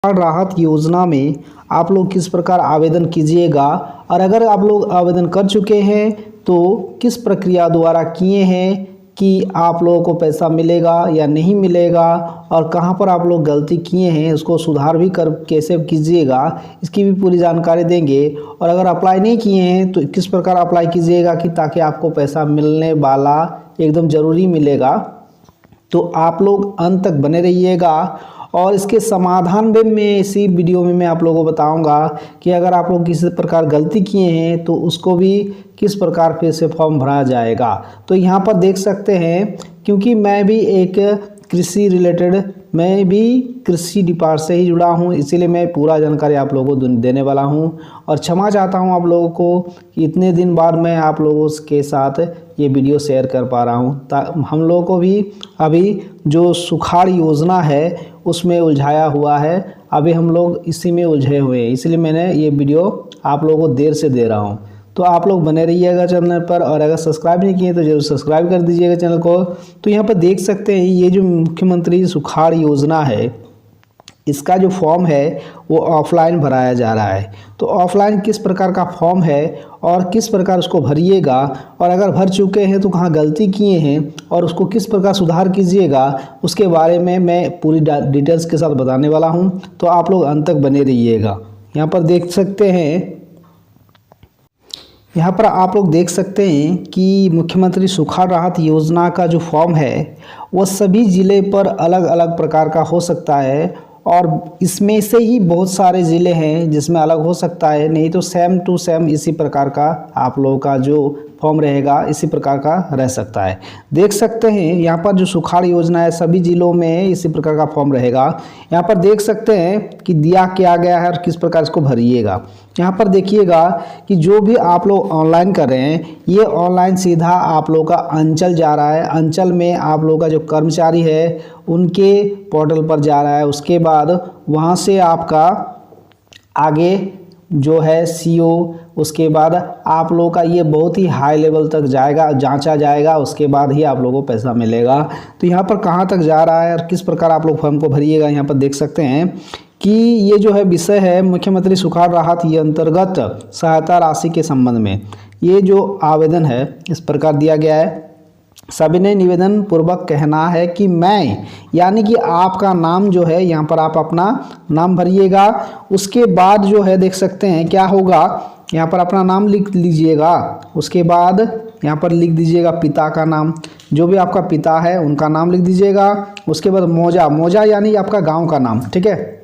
राहत योजना में आप लोग किस प्रकार आवेदन कीजिएगा, और अगर आप लोग आवेदन कर चुके हैं तो किस प्रक्रिया द्वारा किए हैं कि आप लोगों को पैसा मिलेगा या नहीं मिलेगा, और कहां पर आप लोग गलती किए हैं उसको सुधार भी कर कैसे कीजिएगा, इसकी भी पूरी जानकारी देंगे। और अगर अप्लाई नहीं किए हैं तो किस प्रकार अप्लाई कीजिएगा कि ताकि आपको पैसा मिलने वाला एकदम ज़रूरी मिलेगा। तो आप लोग अंत तक बने रहिएगा, और इसके समाधान में इसी वीडियो में मैं आप लोगों को बताऊंगा कि अगर आप लोग किसी प्रकार गलती किए हैं तो उसको भी किस प्रकार फिर से फॉर्म भरा जाएगा। तो यहाँ पर देख सकते हैं, क्योंकि मैं भी एक कृषि रिलेटेड, मैं भी कृषि डिपार्ट से ही जुड़ा हूँ, इसीलिए मैं पूरा जानकारी आप लोगों को देने वाला हूँ। और क्षमा चाहता हूँ आप लोगों को कि इतने दिन बाद मैं आप लोगों के साथ ये वीडियो शेयर कर पा रहा हूँ। हम लोगों को भी अभी जो सुखाड़ योजना है उसमें उलझाया हुआ है, अभी हम लोग इसी में उलझे हुए हैं, इसलिए मैंने ये वीडियो आप लोगों को देर से दे रहा हूँ। तो आप लोग बने रहिएगा चैनल पर, और अगर सब्सक्राइब नहीं किए तो जरूर सब्सक्राइब कर दीजिएगा चैनल को। तो यहाँ पर देख सकते हैं ये जो मुख्यमंत्री सुखाड़ योजना है, इसका जो फॉर्म है वो ऑफलाइन भराया जा रहा है। तो ऑफलाइन किस प्रकार का फॉर्म है और किस प्रकार उसको भरिएगा, और अगर भर चुके हैं तो कहाँ गलती किए हैं और उसको किस प्रकार सुधार कीजिएगा, उसके बारे में मैं पूरी डिटेल्स के साथ बताने वाला हूं। तो आप लोग अंत तक बने रहिएगा। यहाँ पर देख सकते हैं, यहाँ पर आप लोग देख सकते हैं कि मुख्यमंत्री सुखाड़ राहत योजना का जो फॉर्म है वो सभी ज़िले पर अलग अलग प्रकार का हो सकता है, और इसमें से ही बहुत सारे ज़िले हैं जिसमें अलग हो सकता है, नहीं तो सेम टू सेम इसी प्रकार का आप लोगों का जो फॉर्म रहेगा इसी प्रकार का रह सकता है। देख सकते हैं यहाँ पर जो सुखाड़ योजना है सभी ज़िलों में इसी प्रकार का फॉर्म रहेगा। यहाँ पर देख सकते हैं कि दिया क्या गया है और किस प्रकार इसको भरिएगा। यहाँ पर देखिएगा कि जो भी आप लोग ऑनलाइन कर रहे हैं ये ऑनलाइन सीधा आप लोगों का अंचल जा रहा है। अंचल में आप लोगों का जो कर्मचारी है उनके पोर्टल पर जा रहा है, उसके बाद वहाँ से आपका आगे जो है सीओ, उसके बाद आप लोगों का ये बहुत ही हाई लेवल तक जाएगा, जांचा जाएगा, उसके बाद ही आप लोगों को पैसा मिलेगा। तो यहाँ पर कहाँ तक जा रहा है और किस प्रकार आप लोग फॉर्म को भरिएगा, यहाँ पर देख सकते हैं कि ये जो है विषय है मुख्यमंत्री सुखाड़ राहत ये अंतर्गत सहायता राशि के संबंध में ये जो आवेदन है इस प्रकार दिया गया है। सविनय निवेदन पूर्वक कहना है कि मैं, यानी कि आपका नाम जो है यहाँ पर आप अपना नाम भरिएगा। उसके बाद जो है देख सकते हैं क्या होगा, यहाँ पर अपना नाम लिख लीजिएगा। उसके बाद यहाँ पर लिख दीजिएगा पिता का नाम, जो भी आपका पिता है उनका नाम लिख दीजिएगा। उसके बाद मौजा, मौजा यानी आपका गांव का नाम, ठीक है।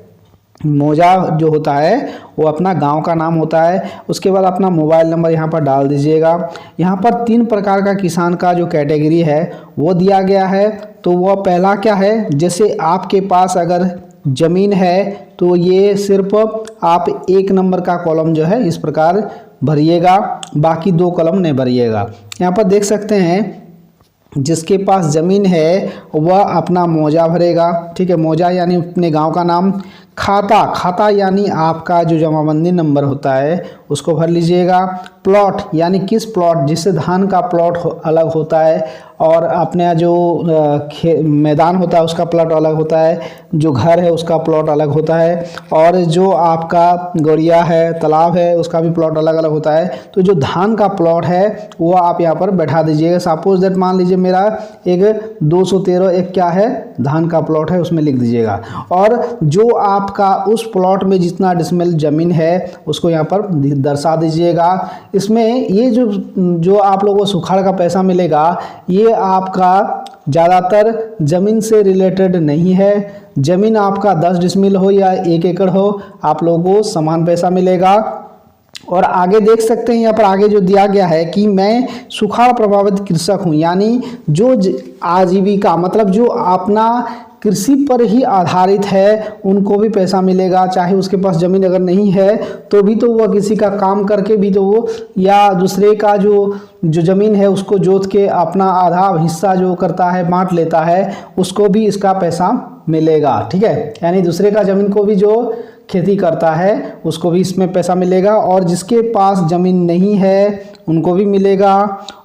मौजा जो होता है वो अपना गांव का नाम होता है। उसके बाद अपना मोबाइल नंबर यहाँ पर डाल दीजिएगा। यहाँ पर 3 प्रकार का किसान का जो कैटेगरी है वो दिया गया है। तो वह पहला क्या है, जैसे आपके पास अगर ज़मीन है तो ये सिर्फ आप 1 नंबर का कॉलम जो है इस प्रकार भरिएगा, बाकी 2 कॉलम नहीं भरिएगा। यहाँ पर देख सकते हैं जिसके पास ज़मीन है वह अपना मौजा भरेगा, ठीक है। मौजा यानी अपने गांव का नाम। खाता, खाता यानी आपका जो जमाबंदी नंबर होता है उसको भर लीजिएगा। प्लॉट यानी किस प्लॉट, जिससे धान का प्लॉट अलग होता है और अपना जो मैदान होता है उसका प्लॉट अलग होता है, जो घर है उसका प्लॉट अलग होता है, और जो आपका गौरिया है, तालाब है, उसका भी प्लॉट अलग अलग होता है। तो जो धान का प्लॉट है वो आप यहाँ पर बैठा दीजिएगा। सपोज दैट मान लीजिए मेरा एक 213 एक क्या है धान का प्लॉट है, उसमें लिख दीजिएगा। और जो आपका उस प्लॉट में जितना डिसमिल ज़मीन है उसको यहाँ पर दर्शा दीजिएगा। इसमें ये जो आप लोगों को सुखाड़ का पैसा मिलेगा ये आपका ज़्यादातर ज़मीन से रिलेटेड नहीं है। ज़मीन आपका 10 डिसमिल हो या 1 एकड़ हो, आप लोगों को समान पैसा मिलेगा। और आगे देख सकते हैं यहाँ पर आगे जो दिया गया है कि मैं सुखाड़ प्रभावित कृषक हूँ, यानी जो आजीविका मतलब जो अपना कृषि पर ही आधारित है उनको भी पैसा मिलेगा। चाहे उसके पास ज़मीन अगर नहीं है तो भी तो वह किसी का काम करके भी तो वो, या दूसरे का जो ज़मीन है उसको जोत के अपना आधा हिस्सा जो करता है बांट लेता है, उसको भी इसका पैसा मिलेगा, ठीक है। यानी दूसरे का ज़मीन को भी जो खेती करता है उसको भी इसमें पैसा मिलेगा। और जिसके पास ज़मीन नहीं है उनको भी मिलेगा।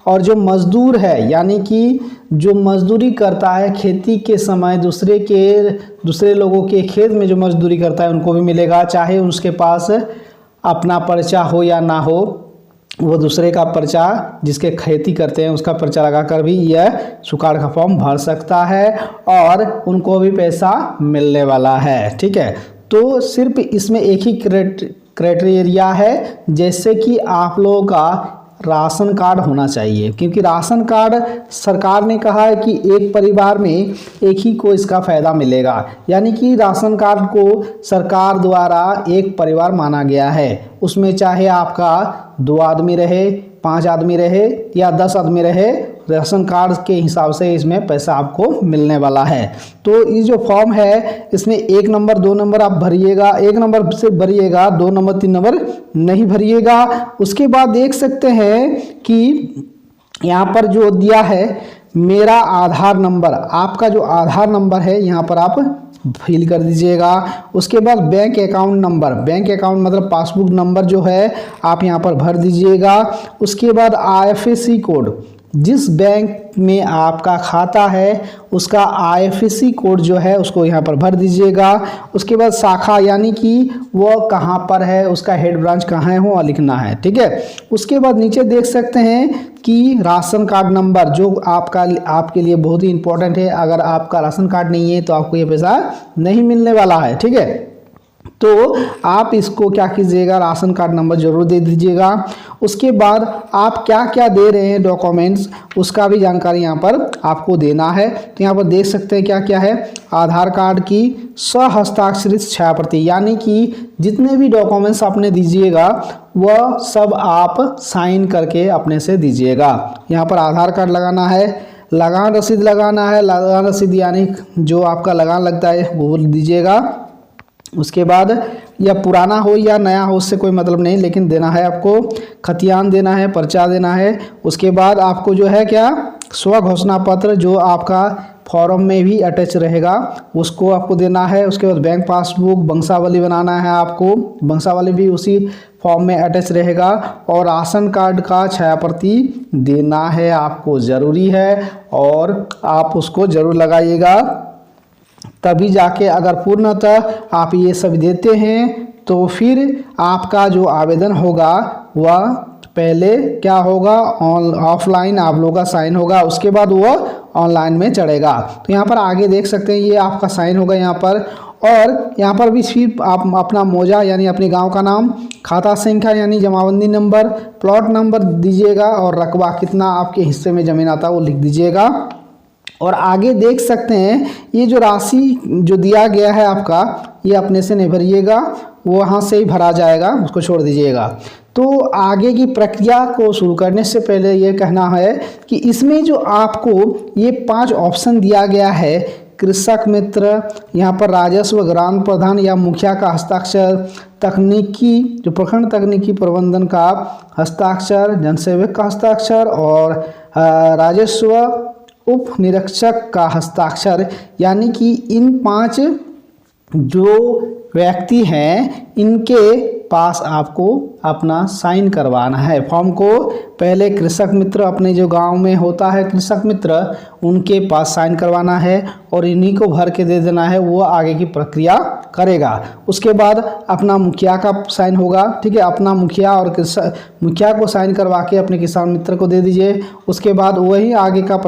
और जो मज़दूर है यानी कि जो मज़दूरी करता है खेती के समय दूसरे लोगों के खेत में जो मज़दूरी करता है उनको भी मिलेगा, चाहे उसके पास अपना पर्चा हो या ना हो, वो दूसरे का पर्चा जिसके खेती करते हैं उसका पर्चा लगाकर भी यह सुखाड़ का फॉर्म भर सकता है और उनको भी पैसा मिलने वाला है। ठीक है, तो सिर्फ इसमें एक ही क्राइटेरिया है, जैसे कि आप लोगों का राशन कार्ड होना चाहिए, क्योंकि राशन कार्ड सरकार ने कहा है कि एक परिवार में एक ही को इसका फ़ायदा मिलेगा, यानी कि राशन कार्ड को सरकार द्वारा एक परिवार माना गया है। उसमें चाहे आपका 2 आदमी रहे, 5 आदमी रहे या 10 आदमी रहे, राशन कार्ड के हिसाब से इसमें पैसा आपको मिलने वाला है। तो ये जो फॉर्म है इसमें 1 नंबर 2 नंबर आप भरिएगा, 1 नंबर से भरिएगा, 2 नंबर 3 नंबर नहीं भरिएगा। उसके बाद देख सकते हैं कि यहाँ पर जो दिया है मेरा आधार नंबर, आपका जो आधार नंबर है यहाँ पर आप फिल कर दीजिएगा। उसके बाद bank account number, bank account मतलब पासबुक नंबर जो है आप यहाँ पर भर दीजिएगा। उसके बाद IFSC कोड, जिस बैंक में आपका खाता है उसका IFSC कोड जो है उसको यहाँ पर भर दीजिएगा। उसके बाद शाखा यानी कि वो कहाँ पर है, उसका हेड ब्रांच कहाँ है वो लिखना है। ठीक है, उसके बाद नीचे देख सकते हैं कि राशन कार्ड नंबर जो आपके लिए बहुत ही इंपॉर्टेंट है। अगर आपका राशन कार्ड नहीं है तो आपको ये पैसा नहीं मिलने वाला है। ठीक है, तो आप इसको क्या कीजिएगा, राशन कार्ड नंबर जरूर दे दीजिएगा। उसके बाद आप क्या क्या दे रहे हैं डॉक्यूमेंट्स, उसका भी जानकारी यहाँ पर आपको देना है। तो यहाँ पर देख सकते हैं क्या क्या है, आधार कार्ड की स्वहस्ताक्षरित छायाप्रति, यानी कि जितने भी डॉक्यूमेंट्स आपने दीजिएगा वह सब आप साइन करके अपने से दीजिएगा। यहाँ पर आधार कार्ड लगाना है, लगान रसीद लगाना है, लगान रसीद यानी जो आपका लगान लगता है वो दीजिएगा। उसके बाद या पुराना हो या नया हो उससे कोई मतलब नहीं, लेकिन देना है आपको, खतियान देना है, पर्चा देना है। उसके बाद आपको जो है क्या स्व घोषणा पत्र जो आपका फॉर्म में भी अटैच रहेगा उसको आपको देना है। उसके बाद बैंक पासबुक, वंशावली बनाना है आपको, वंशावली भी उसी फॉर्म में अटैच रहेगा। और राशन कार्ड का छायाप्रति देना है आपको, ज़रूरी है और आप उसको ज़रूर लगाइएगा। तभी जाके अगर पूर्णतः आप ये सब देते हैं तो फिर आपका जो आवेदन होगा वह पहले क्या होगा, ऑफलाइन आप लोगों का साइन होगा, उसके बाद वह ऑनलाइन में चढ़ेगा। तो यहाँ पर आगे देख सकते हैं ये आपका साइन होगा यहाँ पर। और यहाँ पर भी फिर आप अपना मौजा यानी अपने गांव का नाम, खाता संख्या यानी जमाबंदी नंबर, प्लॉट नंबर दीजिएगा और रकबा कितना आपके हिस्से में ज़मीन आता है वो लिख दीजिएगा। और आगे देख सकते हैं ये जो राशि जो दिया गया है आपका, ये अपने से नहीं भरिएगा, वो वहाँ से ही भरा जाएगा, उसको छोड़ दीजिएगा। तो आगे की प्रक्रिया को शुरू करने से पहले ये कहना है कि इसमें जो आपको ये 5 ऑप्शन दिया गया है, कृषक मित्र, यहाँ पर राजस्व ग्राम प्रधान या मुखिया का हस्ताक्षर, तकनीकी जो प्रखंड तकनीकी प्रबंधन का हस्ताक्षर, जनसेवक का हस्ताक्षर और राजस्व उप निरीक्षक का हस्ताक्षर, यानी कि इन 5 जो व्यक्ति हैं इनके पास आपको अपना साइन करवाना है। फॉर्म को पहले कृषक मित्र अपने जो गांव में होता है कृषक मित्र, उनके पास साइन करवाना है और इन्हीं को भर के दे देना है, वो आगे की प्रक्रिया करेगा। उसके बाद अपना मुखिया का साइन होगा। ठीक है, अपना मुखिया और मुखिया को साइन करवा के अपने किसान मित्र को दे दीजिए। उसके बाद वही आगे का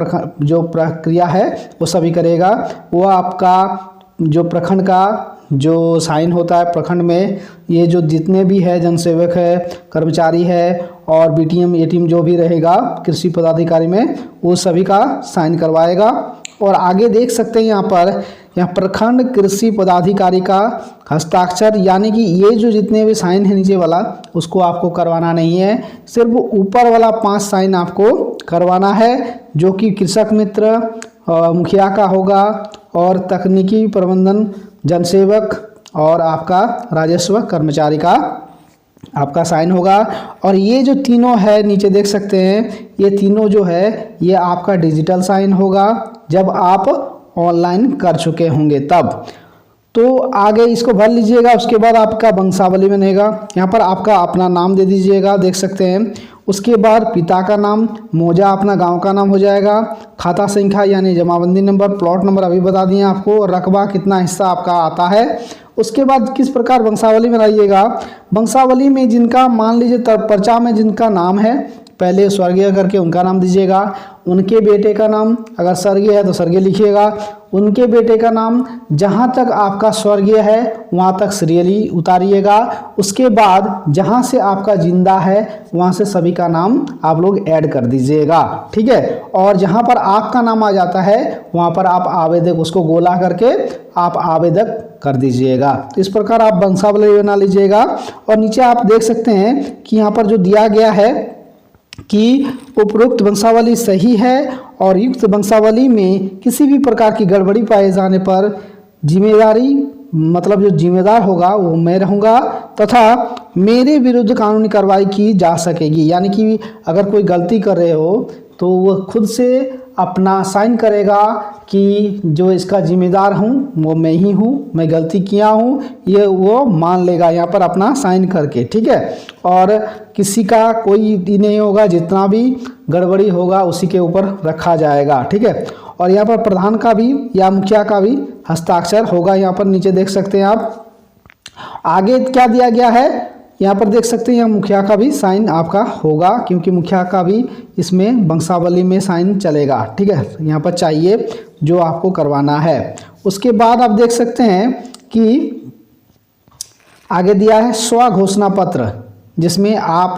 जो प्रक्रिया है वो सभी करेगा। वो आपका जो प्रखंड का जो साइन होता है प्रखंड में, ये जो जितने भी है जनसेवक है, कर्मचारी है और BTM ATM जो भी रहेगा कृषि पदाधिकारी में, वो सभी का साइन करवाएगा। और आगे देख सकते हैं यहाँ प्रखंड कृषि पदाधिकारी का हस्ताक्षर, यानी कि ये जो जितने भी साइन है नीचे वाला उसको आपको करवाना नहीं है, सिर्फ ऊपर वाला 5 साइन आपको करवाना है, जो कि कृषक मित्र मुखिया का होगा और तकनीकी प्रबंधन जनसेवक और आपका राजस्व कर्मचारी का आपका साइन होगा। और ये जो तीनों है नीचे देख सकते हैं, ये तीनों जो है ये आपका डिजिटल साइन होगा जब आप ऑनलाइन कर चुके होंगे तब। तो आगे इसको भर लीजिएगा। उसके बाद आपका वंशावली बनेगा, यहाँ पर आपका अपना नाम दे दीजिएगा, देख सकते हैं। उसके बाद पिता का नाम, मौजा अपना गांव का नाम हो जाएगा, खाता संख्या यानी जमाबंदी नंबर, प्लॉट नंबर अभी बता दिए आपको, और रकबा कितना हिस्सा आपका आता है। उसके बाद किस प्रकार वंशावली बनाइएगा, वंशावली में जिनका मान लीजिए पर्चा में जिनका नाम है पहले स्वर्गीय करके उनका नाम दीजिएगा, उनके बेटे का नाम अगर स्वर्गीय है तो स्वर्गीय लिखिएगा, उनके बेटे का नाम जहाँ तक आपका स्वर्गीय है वहाँ तक सीरियली उतारिएगा। उसके बाद जहाँ से आपका जिंदा है वहाँ से सभी का नाम आप लोग ऐड कर दीजिएगा, ठीक है। और जहाँ पर आपका नाम आ जाता है वहाँ पर आप आवेदक उसको गोला करके आप आवेदक कर दीजिएगा। इस प्रकार आप वंशावली बना लीजिएगा। और नीचे आप देख सकते हैं कि यहाँ पर जो दिया गया है कि उपरोक्त वंशावली सही है और युक्त वंशावली में किसी भी प्रकार की गड़बड़ी पाए जाने पर जिम्मेदारी मतलब जो जिम्मेदार होगा वो मैं रहूँगा तथा मेरे विरुद्ध कानूनी कार्रवाई की जा सकेगी। यानी कि अगर कोई गलती कर रहे हो तो वो खुद से अपना साइन करेगा कि जो इसका जिम्मेदार हूँ वो मैं ही हूँ, मैं गलती किया हूँ, ये वो मान लेगा यहाँ पर अपना साइन करके, ठीक है। और किसी का कोई नहीं होगा, जितना भी गड़बड़ी होगा उसी के ऊपर रखा जाएगा, ठीक है। और यहाँ पर प्रधान का भी या मुखिया का भी हस्ताक्षर होगा, यहाँ पर नीचे देख सकते हैं आप। आगे क्या दिया गया है यहाँ पर देख सकते हैं, यहाँ मुखिया का भी साइन आपका होगा क्योंकि मुखिया का भी इसमें वंशावली में साइन चलेगा, ठीक है। यहाँ पर चाहिए जो आपको करवाना है। उसके बाद आप देख सकते हैं कि आगे दिया है स्व घोषणा पत्र, जिसमें आप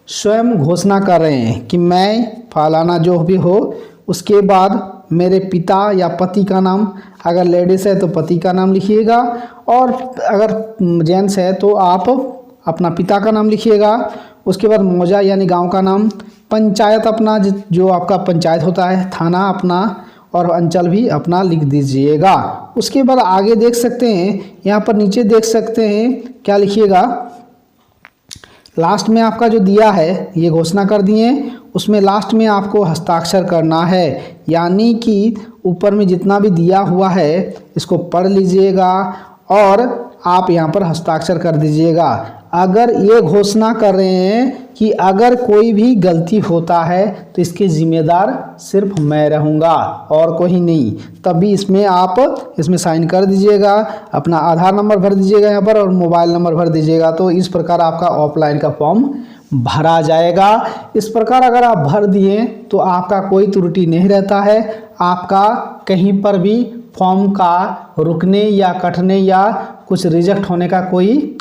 स्वयं घोषणा कर रहे हैं कि मैं फलाना जो भी हो। उसके बाद मेरे पिता या पति का नाम, अगर लेडीज़ है तो पति का नाम लिखिएगा, और अगर जेंट्स है तो आप अपना पिता का नाम लिखिएगा। उसके बाद मौजा यानी गांव का नाम, पंचायत अपना जो आपका पंचायत होता है, थाना अपना, और अंचल भी अपना लिख दीजिएगा। उसके बाद आगे देख सकते हैं, यहाँ पर नीचे देख सकते हैं क्या लिखिएगा, लास्ट में आपका जो दिया है ये घोषणा कर दिए, उसमें लास्ट में आपको हस्ताक्षर करना है। यानी कि ऊपर में जितना भी दिया हुआ है इसको पढ़ लीजिएगा और आप यहाँ पर हस्ताक्षर कर दीजिएगा। अगर ये घोषणा कर रहे हैं कि अगर कोई भी गलती होता है तो इसके जिम्मेदार सिर्फ मैं रहूँगा और कोई नहीं, तभी इसमें आप इसमें साइन कर दीजिएगा। अपना आधार नंबर भर दीजिएगा यहाँ पर और मोबाइल नंबर भर दीजिएगा। तो इस प्रकार आपका ऑफलाइन का फॉर्म भरा जाएगा। इस प्रकार अगर आप भर दिए तो आपका कोई त्रुटि नहीं रहता है, आपका कहीं पर भी फॉर्म का रुकने या कटने या कुछ रिजेक्ट होने का कोई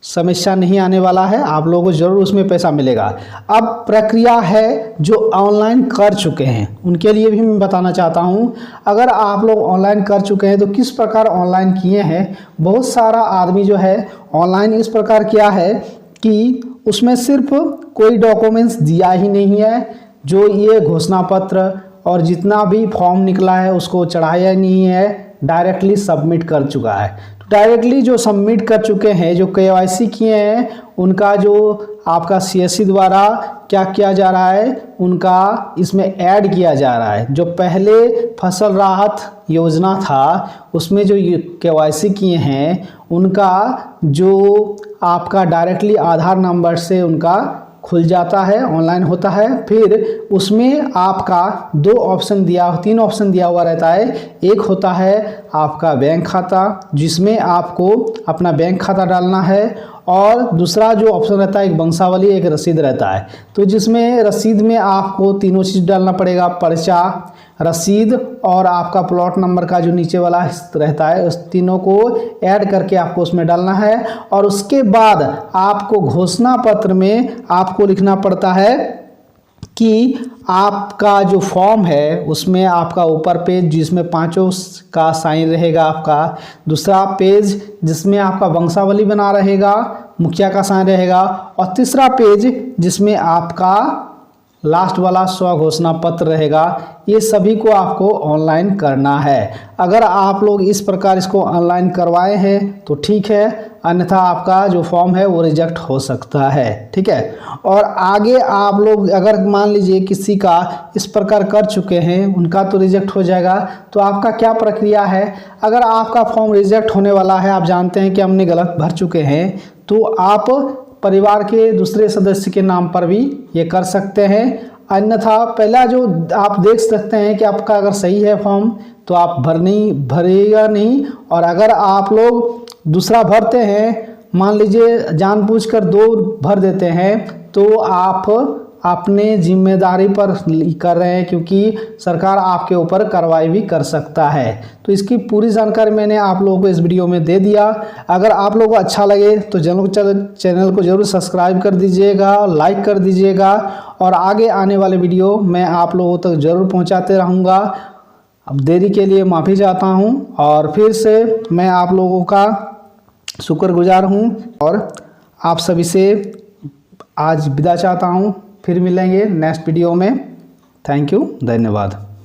समस्या नहीं आने वाला है। आप लोगों को ज़रूर उसमें पैसा मिलेगा। अब प्रक्रिया है जो ऑनलाइन कर चुके हैं उनके लिए भी मैं बताना चाहता हूं। अगर आप लोग ऑनलाइन कर चुके हैं तो किस प्रकार ऑनलाइन किए हैं। बहुत सारा आदमी जो है ऑनलाइन इस प्रकार किया है कि उसमें सिर्फ कोई डॉक्यूमेंट्स दिया ही नहीं है, जो ये घोषणा पत्र और जितना भी फॉर्म निकला है उसको चढ़ाया नहीं है, डायरेक्टली सबमिट कर चुका है। डायरेक्टली जो सबमिट कर चुके हैं, जो KYC किए हैं, उनका जो आपका CSC द्वारा क्या किया जा रहा है, उनका इसमें ऐड किया जा रहा है। जो पहले फसल राहत योजना था उसमें जो KYC किए हैं उनका जो आपका डायरेक्टली आधार नंबर से उनका खुल जाता है, ऑनलाइन होता है। फिर उसमें आपका तीन ऑप्शन दिया हुआ रहता है। एक होता है आपका बैंक खाता, जिसमें आपको अपना बैंक खाता डालना है, और दूसरा जो ऑप्शन रहता है एक वंशावली, एक रसीद रहता है। तो जिसमें रसीद में आपको तीनों चीज़ डालना पड़ेगा, पर्चा, रसीद और आपका प्लॉट नंबर का जो नीचे वाला रहता है, उस तीनों को ऐड करके आपको उसमें डालना है। और उसके बाद आपको घोषणा पत्र में आपको लिखना पड़ता है कि आपका जो फॉर्म है उसमें आपका ऊपर पेज जिसमें 5 का साइन रहेगा, आपका दूसरा पेज जिसमें आपका वंशावली बना रहेगा, मुखिया का साइन रहेगा, और तीसरा पेज जिसमें आपका लास्ट वाला स्व घोषणा पत्र रहेगा। ये सभी को आपको ऑनलाइन करना है। अगर आप लोग इस प्रकार इसको ऑनलाइन करवाए हैं तो ठीक है, अन्यथा आपका जो फॉर्म है वो रिजेक्ट हो सकता है, ठीक है। और आगे आप लोग अगर मान लीजिए किसी का इस प्रकार कर चुके हैं, उनका तो रिजेक्ट हो जाएगा, तो आपका क्या प्रक्रिया है। अगर आपका फॉर्म रिजेक्ट होने वाला है, आप जानते हैं कि हमने गलत भर चुके हैं, तो आप परिवार के दूसरे सदस्य के नाम पर भी ये कर सकते हैं। अन्यथा पहला जो आप देख सकते हैं कि आपका अगर सही है फॉर्म तो आप भरेगा नहीं, और अगर आप लोग दूसरा भरते हैं, मान लीजिए जानबूझकर 2 भर देते हैं, तो आप अपने जिम्मेदारी पर कर रहे हैं, क्योंकि सरकार आपके ऊपर कार्रवाई भी कर सकता है। तो इसकी पूरी जानकारी मैंने आप लोगों को इस वीडियो में दे दिया। अगर आप लोगों को अच्छा लगे तो चैनल को जरूर सब्सक्राइब कर दीजिएगा, लाइक कर दीजिएगा, और आगे आने वाले वीडियो मैं आप लोगों तक जरूर पहुंचाते रहूँगा। अब देरी के लिए माफ़ी चाहता हूं, और फिर से मैं आप लोगों का शुक्रगुजार हूं, और आप सभी से आज विदा चाहता हूं। फिर मिलेंगे नेक्स्ट वीडियो में। थैंक यू, धन्यवाद।